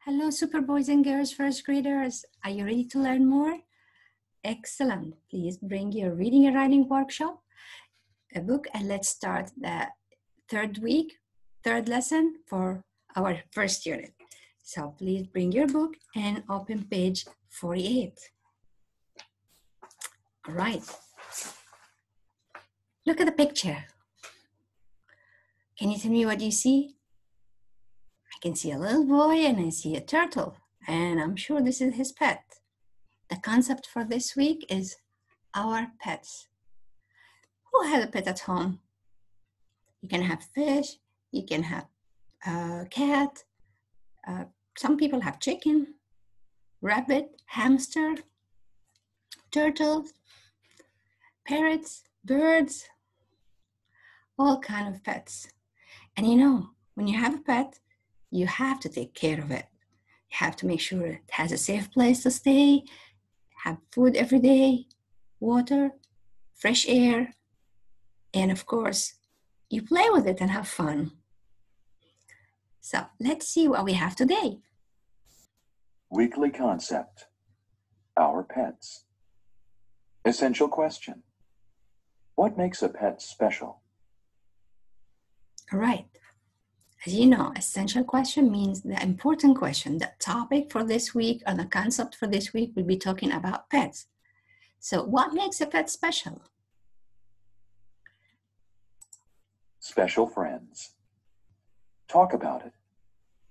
Hello, super boys and girls, first graders. Are you ready to learn more? Excellent. Please bring your reading and writing workshop, a book, and let's start the third lesson for our first unit. So please bring your book and open page 48. All right. Look at the picture. Can you tell me what you see? I can see a little boy and I see a turtle, and I'm sure this is his pet. The concept for this week is our pets. Who has a pet at home? You can have fish, you can have a cat, some people have chicken, rabbit, hamster, turtles, parrots, birds, all kind of pets. And you know, when you have a pet, you have to take care of it. You have to make sure it has a safe place to stay, have food every day, water, fresh air, and of course, you play with it and have fun. So let's see what we have today. Weekly concept, our pets. Essential question, what makes a pet special? All right. As you know, essential question means the important question. The topic for this week or the concept for this week, we'll be talking about pets. So what makes a pet special? Special friends. Talk about it.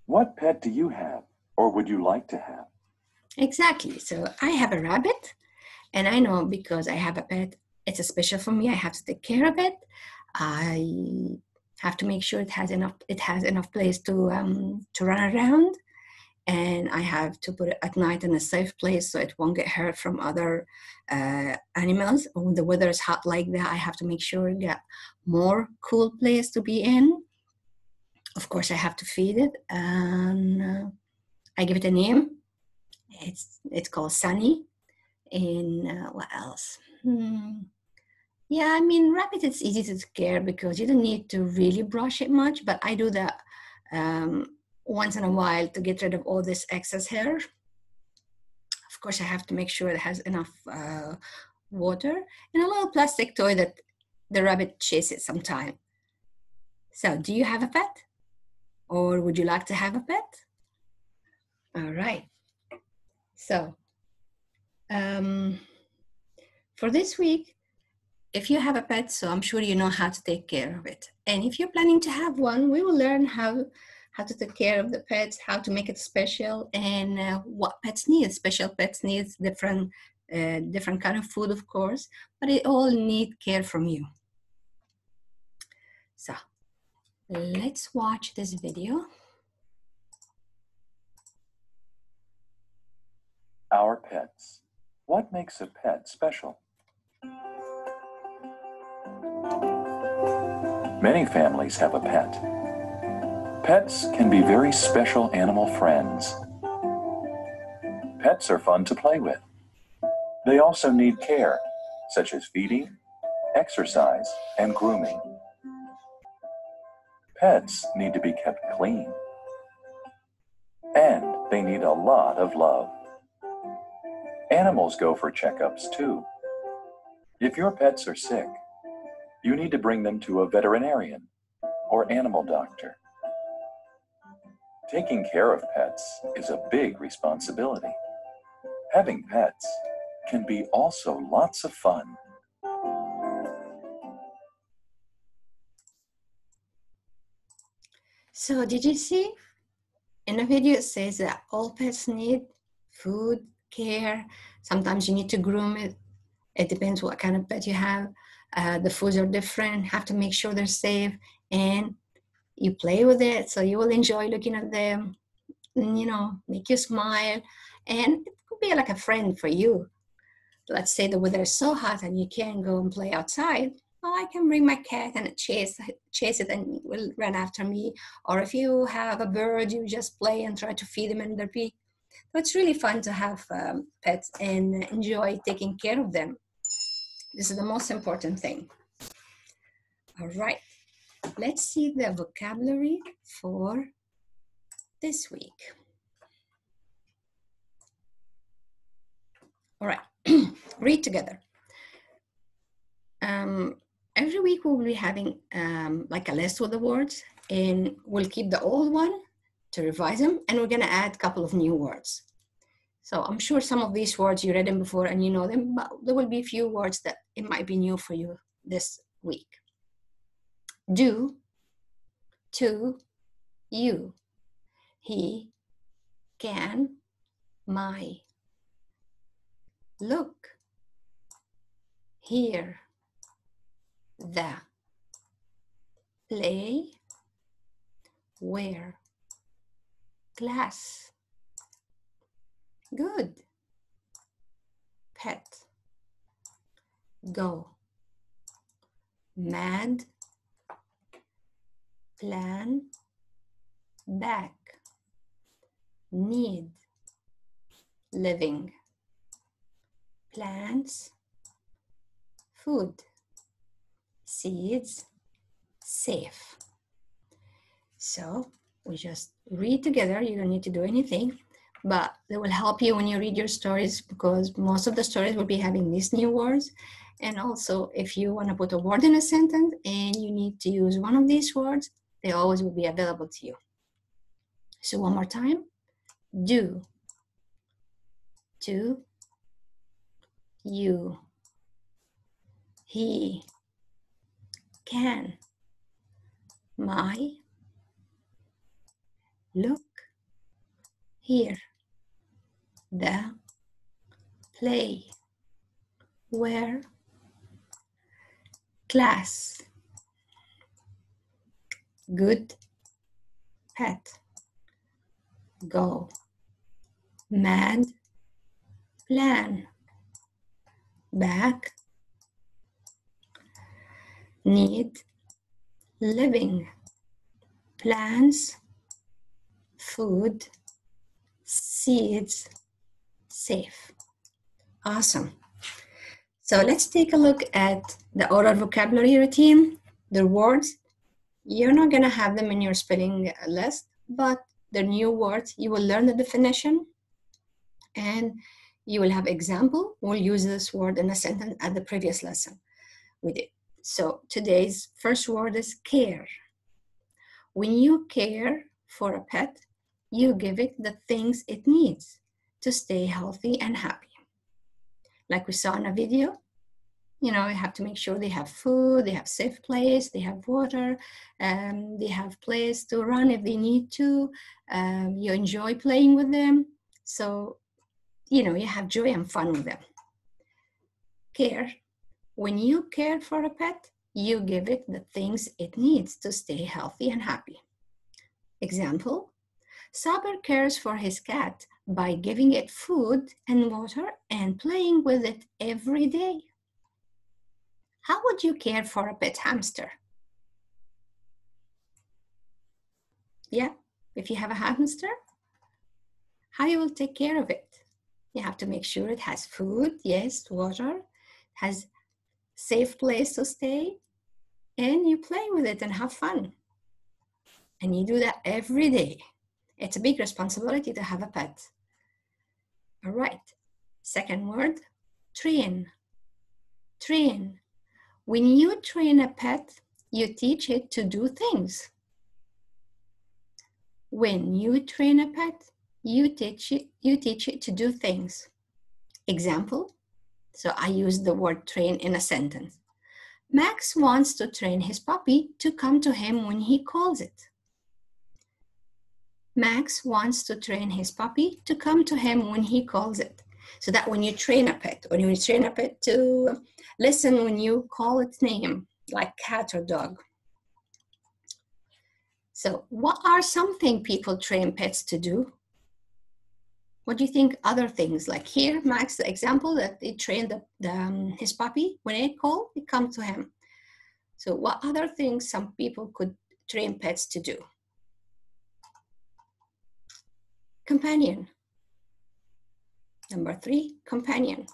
What pet do you have or would you like to have? Exactly. So I have a rabbit, and I know because I have a pet, it's special for me. I have to take care of it. I have to make sure it has enough place to run around, and I have to put it at night in a safe place so it won't get hurt from other animals. When the weather is hot like that, I have to make sure it get more cool place to be in. Of course, I have to feed it, and I give it a name. It's called Sunny. And what else? Yeah, I mean, rabbit, it's easy to take care because you don't need to really brush it much, but I do that once in a while to get rid of all this excess hair. Of course, I have to make sure it has enough water and a little plastic toy that the rabbit chases sometime. So, do you have a pet? Or would you like to have a pet? All right. So, for this week, if you have a pet, so I'm sure you know how to take care of it. And if you're planning to have one, we will learn how to take care of the pets, how to make it special, and what pets need. Special pets need different kind of food, of course, but it all need care from you. So let's watch this video. Our pets. What makes a pet special? Many families have a pet. Pets can be very special animal friends. Pets are fun to play with. They also need care, such as feeding, exercise, and grooming. Pets need to be kept clean. And they need a lot of love. Animals go for checkups too. If your pets are sick, you need to bring them to a veterinarian or animal doctor. Taking care of pets is a big responsibility. Having pets can be also lots of fun. So did you see? In the video, it says that all pets need food, care. Sometimes you need to groom it. It depends what kind of pet you have. The foods are different. Have to make sure they're safe, and you play with it, so you will enjoy looking at them. And, you know, make you smile, and it could be like a friend for you. Let's say the weather is so hot and you can't go and play outside. Well, I can bring my cat and chase it and it will run after me. Or if you have a bird, you just play and try to feed them in their beak. So it's really fun to have pets and enjoy taking care of them. This is the most important thing. All right, let's see the vocabulary for this week. All right, read together. Every week we'll be having like a list with the words, and we'll keep the old one to revise them, and we're gonna add a couple of new words. So I'm sure some of these words you read them before and you know them, but there will be a few words that it might be new for you this week. Do, to, you, he, can, my, look, here, the, play, where, class, good, pet, go, mad, plan, back, need, living, plants, food, seeds, safe. So we just read together. You don't need to do anything, but they will help you when you read your stories, because most of the stories will be having these new words. And also, if you want to put a word in a sentence and you need to use one of these words, they always will be available to you. So one more time, do, to, you, he, can, my, look, here, the, play, where, class, good, pet, go, mad, plan, back, need, living, plants, food, seeds, safe. Awesome. So let's take a look at the oral vocabulary routine. The words, you're not going to have them in your spelling list, but the new words, you will learn the definition and you will have example. We'll use this word in a sentence at the previous lesson we did. So today's first word is care. When you care for a pet, you give it the things it needs to stay healthy and happy. Like we saw in a video, you know, you have to make sure they have food, they have safe place, they have water, they have place to run if they need to. You enjoy playing with them. So, you know, you have joy and fun with them. Care. When you care for a pet, you give it the things it needs to stay healthy and happy. Example, Saber cares for his cat by giving it food and water and playing with it every day. How would you care for a pet hamster? Yeah, if you have a hamster, how you will take care of it? You have to make sure it has food, yes, water, has safe place to stay, and you play with it and have fun. And you do that every day. It's a big responsibility to have a pet. All right, second word, train. Train. When you train a pet, you teach it to do things. When you train a pet, you teach it to do things. Example, so I use the word train in a sentence. Max wants to train his puppy to come to him when he calls it. Max wants to train his puppy to come to him when he calls it. So that when you train a pet, when you train a pet to listen when you call its name, like cat or dog. So what are something people train pets to do? What do you think other things? Like here, Max, the example that he trained his puppy, when it called, it comes to him. So what other things some people could train pets to do? Companion. Number 3, companion.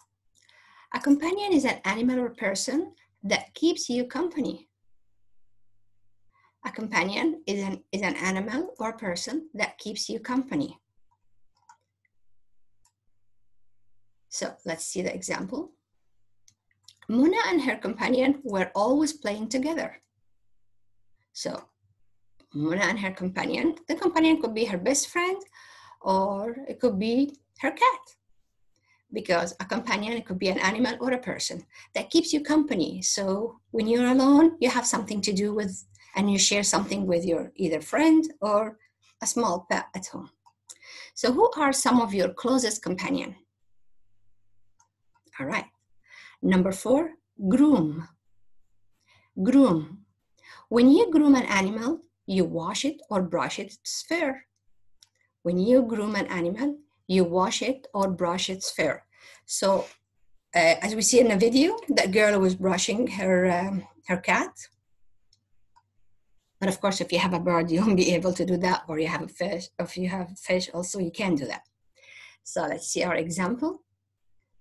A companion is an animal or person that keeps you company. A companion is an animal or person that keeps you company. So let's see the example. Muna and her companion were always playing together. So Muna and her companion, the companion could be her best friend, or it could be her cat. Because a companion, it could be an animal or a person that keeps you company. So when you're alone, you have something to do with, and you share something with your either friend or a small pet at home. So who are some of your closest companion? All right. Number 4, groom. Groom. When you groom an animal, you wash it or brush its fur. When you groom an animal, you wash it or brush its fur. So as we see in the video, that girl was brushing her cat. But of course, if you have a bird, you won't be able to do that, or you have a fish. If you have fish also, you can do that. So let's see our example.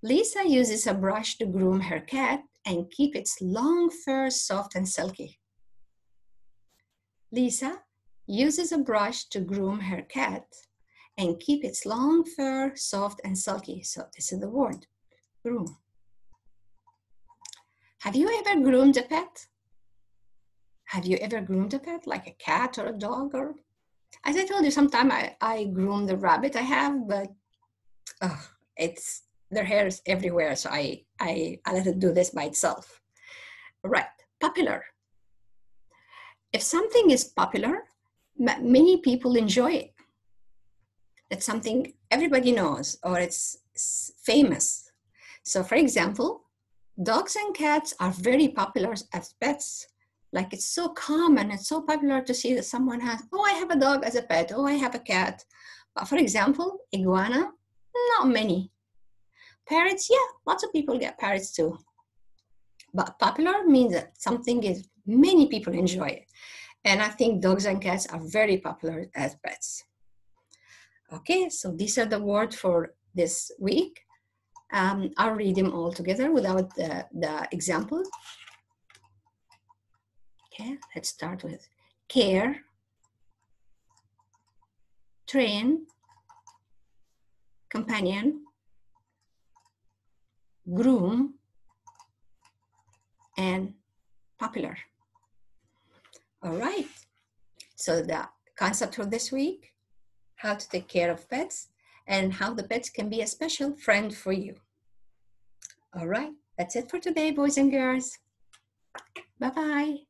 Lisa uses a brush to groom her cat and keep its long fur soft and silky. Lisa uses a brush to groom her cat and keep its long fur soft and silky. So this is the word, groom. Have you ever groomed a pet? Have you ever groomed a pet, like a cat or a dog? Or, as I told you, sometime I groom the rabbit I have, but it's their hair is everywhere, so I let it do this by itself. Right, popular. If something is popular, many people enjoy it. It's something everybody knows, or it's famous. So for example, dogs and cats are very popular as pets. Like it's so common, it's so popular to see that someone has, oh, I have a dog as a pet, oh, I have a cat. But for example, iguana, not many. Parrots, yeah, lots of people get parrots too. But popular means that something is, many people enjoy it. And I think dogs and cats are very popular as pets. Okay, so these are the words for this week. I'll read them all together without the example. Okay, let's start with care, train, companion, groom, and popular. All right, so the concept for this week, how to take care of pets and how the pets can be a special friend for you. All right, that's it for today, boys and girls. Bye-bye.